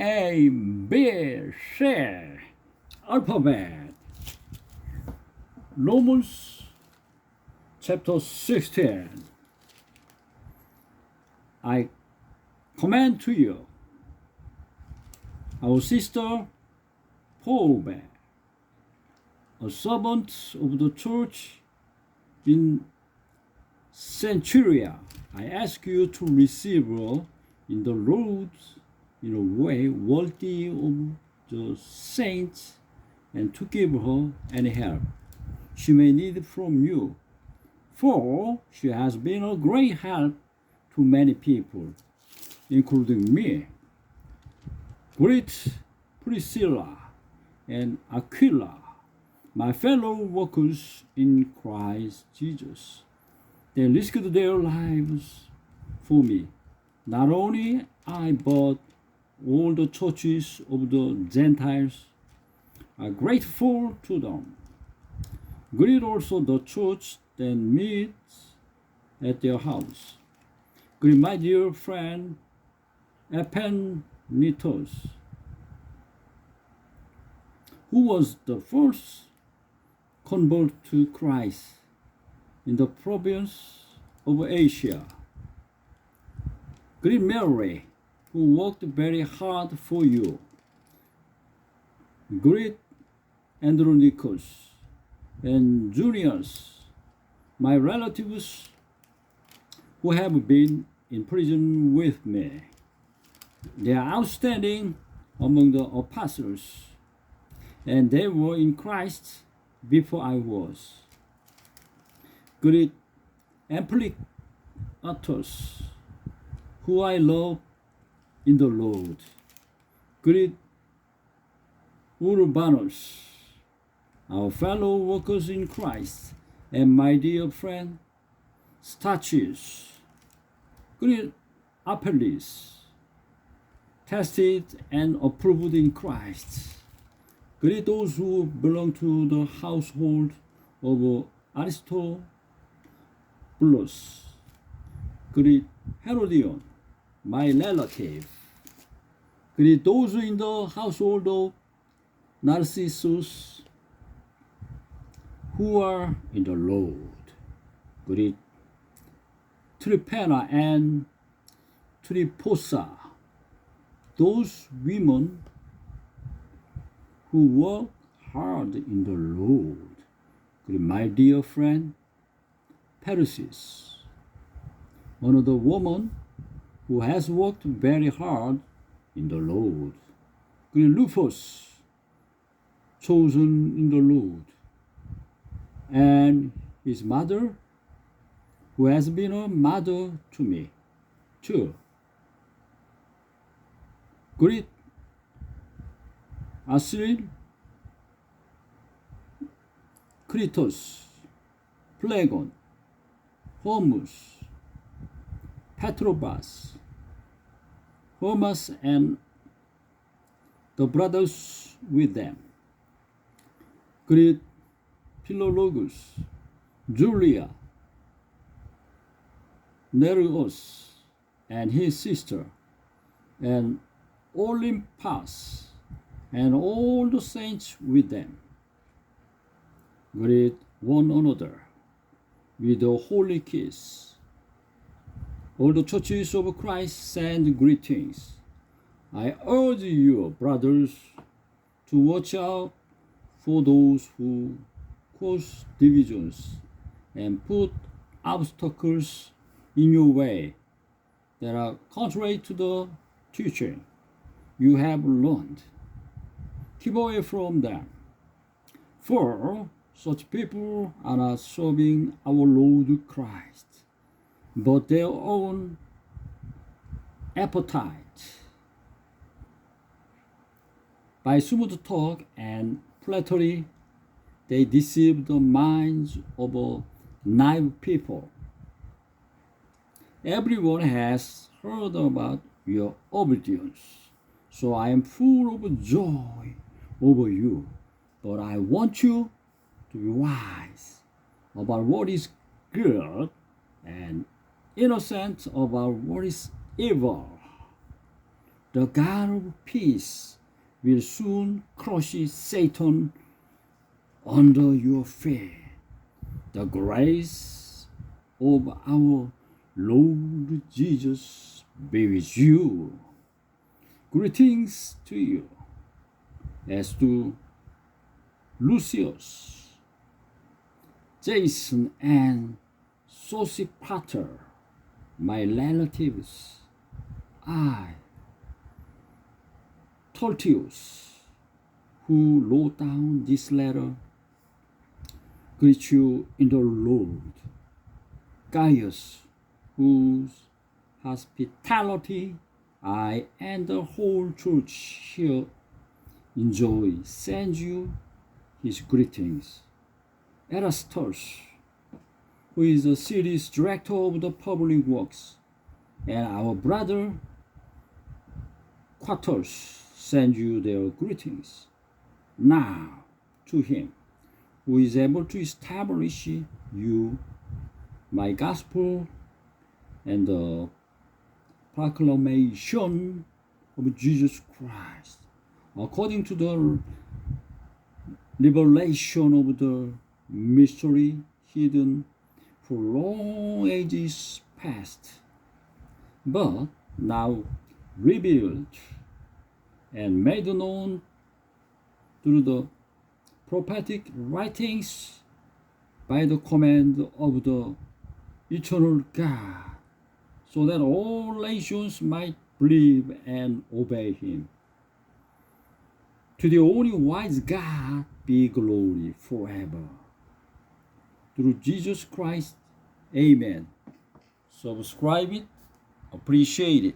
A, B, C, alphabet. Romans chapter 16. I commend to you our sister Phoebe, a servant of the church in Centuria. I ask you to receive her in the Lord in a way worthy of the saints, and to give her any help she may need from you, for she has been a great help to many people, including me. Greet Priscilla and Aquila, my fellow workers in Christ Jesus. They risked their lives for me. Not only I, but all the churches of the Gentiles are grateful to them. Greet also the church that meets at their house. Greet my dear friend Epaphras, who was the first convert to Christ in the province of Asia. Greet Mary, who worked very hard for you. Greet Andronicus and Junius, my relatives who have been in prison with me. They are outstanding among the apostles, and they were in Christ before I was. Greet Ampliatus, who I love in the Lord. Greet Urbanus, our fellow workers in Christ, and my dear friend Stachys. Greet Apelles, tested and approved in Christ. Greet those who belong to the household of Aristobulus. Greet Herodion, my relative. Greet those in the household of Narcissus who are in the Lord. Greet Tryphena and Tryphosa, those women who work hard in the Lord. Greet my dear friend Persis, another woman who has worked very hard in the Lord. Greet Rufus, chosen in the Lord, and his mother, who has been a mother to me too. Greet Asriel, Kritos, Phlegon, Hermus, Patrobas, Hermas, and the brothers with them. Greet Philologus, Julia, Nereus and his sister, and Olympus, and all the saints with them. Greet one another with a holy kiss. All the churches of Christ send greetings. I urge you, brothers, to watch out for those who cause divisions and put obstacles in your way that are contrary to the teaching you have learned. Keep away from them, for such people are not serving our Lord Christ, but their own appetite. By smooth talk and flattery, they deceive the minds of a naive people. Everyone has heard about your obedience, so I am full of joy over you. But I want you to be wise about what is good and innocent about what is evil. The God of peace will soon crush Satan under your feet. The grace of our Lord Jesus be with you. Greetings to you, as to Lucius, Jason, and Sophie Potter, my relatives. I, Tertius, who wrote down this letter, greet you in the Lord. Gaius, whose hospitality I and the whole church here enjoy, sends you his greetings. Erastus, who is the city's director of the public works, and our brother Quartus send you their greetings. Now, to him who is able to establish you my gospel and the proclamation of Jesus Christ, according to the revelation of the mystery hidden for long ages past, but now revealed and made known through the prophetic writings by the command of the eternal God, so that all nations might believe and obey him. To the only wise God be glory forever. Through Jesus Christ, amen. Subscribe it, appreciate it.